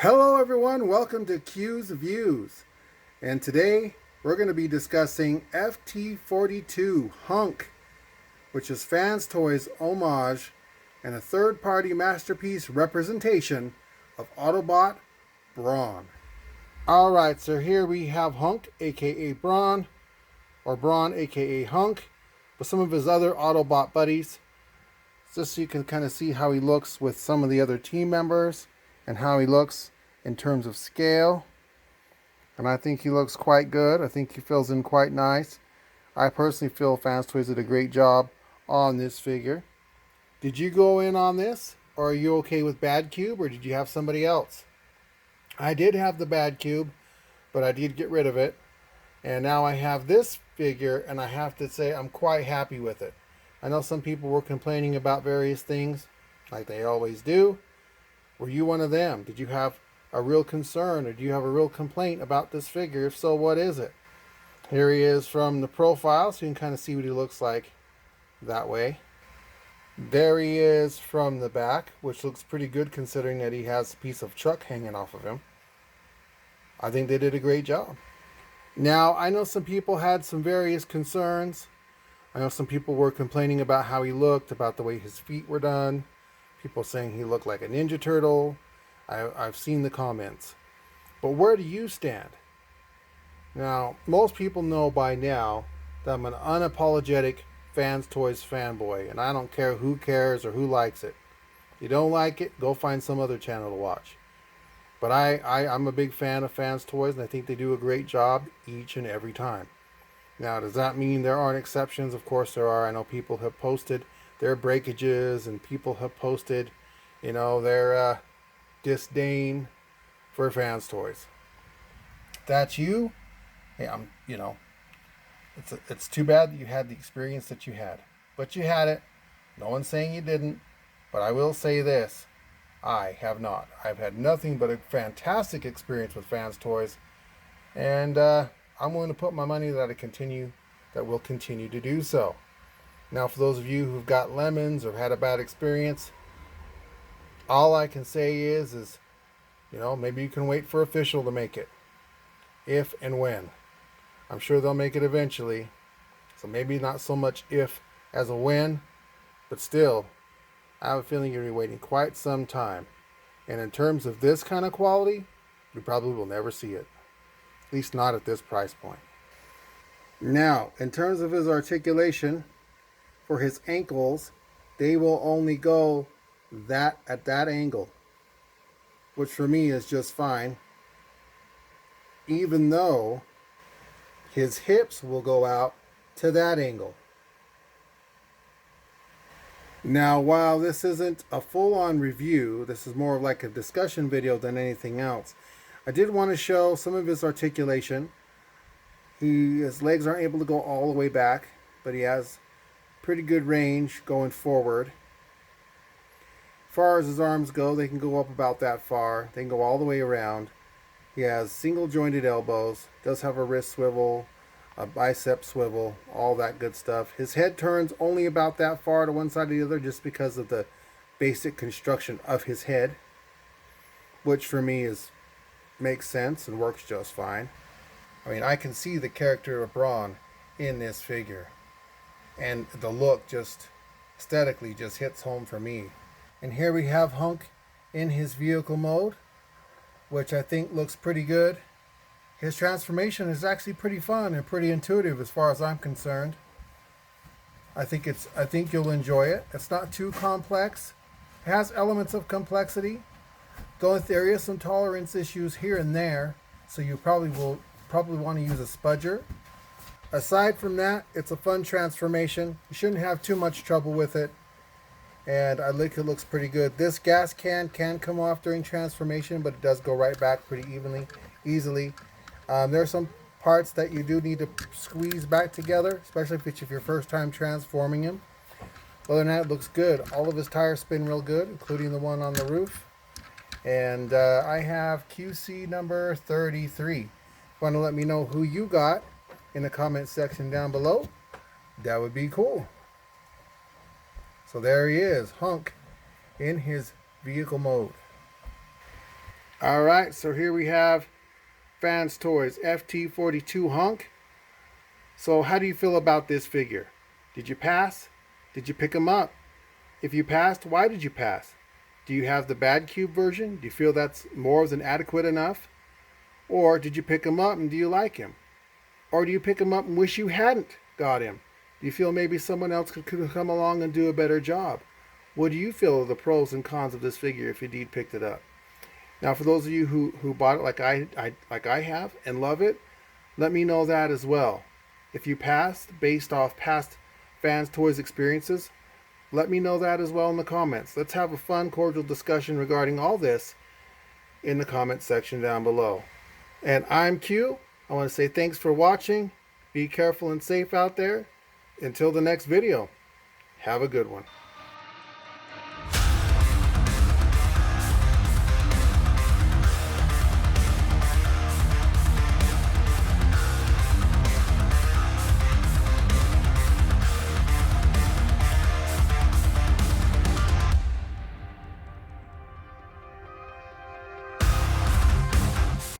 Hello everyone, welcome to Q's Views. And today we're going to be discussing FT-42 Hunk, which is Fans Toys homage and a third-party masterpiece representation of Autobot Brawn. Alright, so here we have Hunk, aka Brawn, or Brawn, aka Hunk, with some of his other Autobot buddies, just so you can kind of see how he looks with some of the other team members and how he looks in terms of scale. And I think he looks quite good. I think he fills in quite nice. I personally feel Fans Toys did a great job on this figure. Did you go in on this, or are you okay with Bad Cube, or did you have somebody else? I did have the Bad Cube, but I did get rid of it. And now I have this figure, and I have to say I'm quite happy with it. I know some people were complaining about various things, like they always do. Were you one of them? Did you have a real concern, or do you have a real complaint about this figure? If so, what is it? Here he is from the profile, so you can kind of see what he looks like that way. There he is from the back, which looks pretty good considering that he has a piece of truck hanging off of him. I think they did a great job. Now, I know some people had some various concerns. I know some people were complaining about how he looked, about the way his feet were done. People saying he looked like a Ninja Turtle. I've seen the comments. But where do you stand? Now, most people know by now that I'm an unapologetic Fans Toys fanboy, and I don't care who cares or who likes it. If you don't like it, go find some other channel to watch. But I'm a big fan of Fans Toys, and I think they do a great job each and every time. Now, does that mean there aren't exceptions? Of course there are. I know people have posted their breakages, and people have posted, you know, their disdain for Fans Toys. If that's you, hey, it's too bad that you had the experience that you had. But you had it. No one's saying you didn't. But I will say this. I have not. I've had nothing but a fantastic experience with Fans Toys. And I'm willing to put my money that will continue to do so. Now, for those of you who've got lemons or had a bad experience, all I can say is, you know, maybe you can wait for official to make it. If and when. I'm sure they'll make it eventually. So maybe not so much if as a when, but still, I have a feeling you're going to be waiting quite some time. And in terms of this kind of quality, you probably will never see it. At least not at this price point. Now, in terms of his articulation, for his ankles, they will only go at that angle, which for me is just fine, even though his hips will go out to that angle. Now, while this isn't a full-on review, this is more of like a discussion video than anything else, I did want to show some of his articulation. His legs aren't able to go all the way back, but he has pretty good range going forward. As far as his arms go, they can go up about that far. They can go all the way around. He has single jointed elbows, does have a wrist swivel, a bicep swivel, all that good stuff. His head turns only about that far to one side or the other just because of the basic construction of his head, which for me makes sense and works just fine. I mean, I can see the character of Brawn in this figure, and the look just aesthetically just hits home for me. And here we have Hunk in his vehicle mode, which I think looks pretty good. His transformation is actually pretty fun and pretty intuitive as far as I'm concerned. I think you'll enjoy it. It's not too complex. It has elements of complexity. Though there is some tolerance issues here and there, so you probably want to use a spudger. Aside from that, it's a fun transformation. You shouldn't have too much trouble with it. And I think it looks pretty good. This gas can come off during transformation, but it does go right back pretty easily. There are some parts that you do need to squeeze back together, especially if it's your first time transforming him. Other than that, it looks good. All of his tires spin real good, including the one on the roof. And I have QC number 33. Want to let me know who you got in the comment section down below? That would be cool. So there he is, Hunk, in his vehicle mode. Alright, so here we have Fans Toys FT-42 Hunk. So how do you feel about this figure? Did you pass? Did you pick him up? If you passed, why did you pass? Do you have the bad cube version? Do you feel that's more than adequate enough? Or did you pick him up and do you like him? Or do you pick him up and wish you hadn't got him? Do you feel maybe someone else could come along and do a better job? What do you feel are the pros and cons of this figure if you indeed picked it up? Now, for those of you who bought it like I have and love it, let me know that as well. If you passed based off past Fans Toys experiences, let me know that as well in the comments. Let's have a fun, cordial discussion regarding all this in the comment section down below. And I'm Q. I want to say thanks for watching. Be careful and safe out there. Until the next video, have a good one.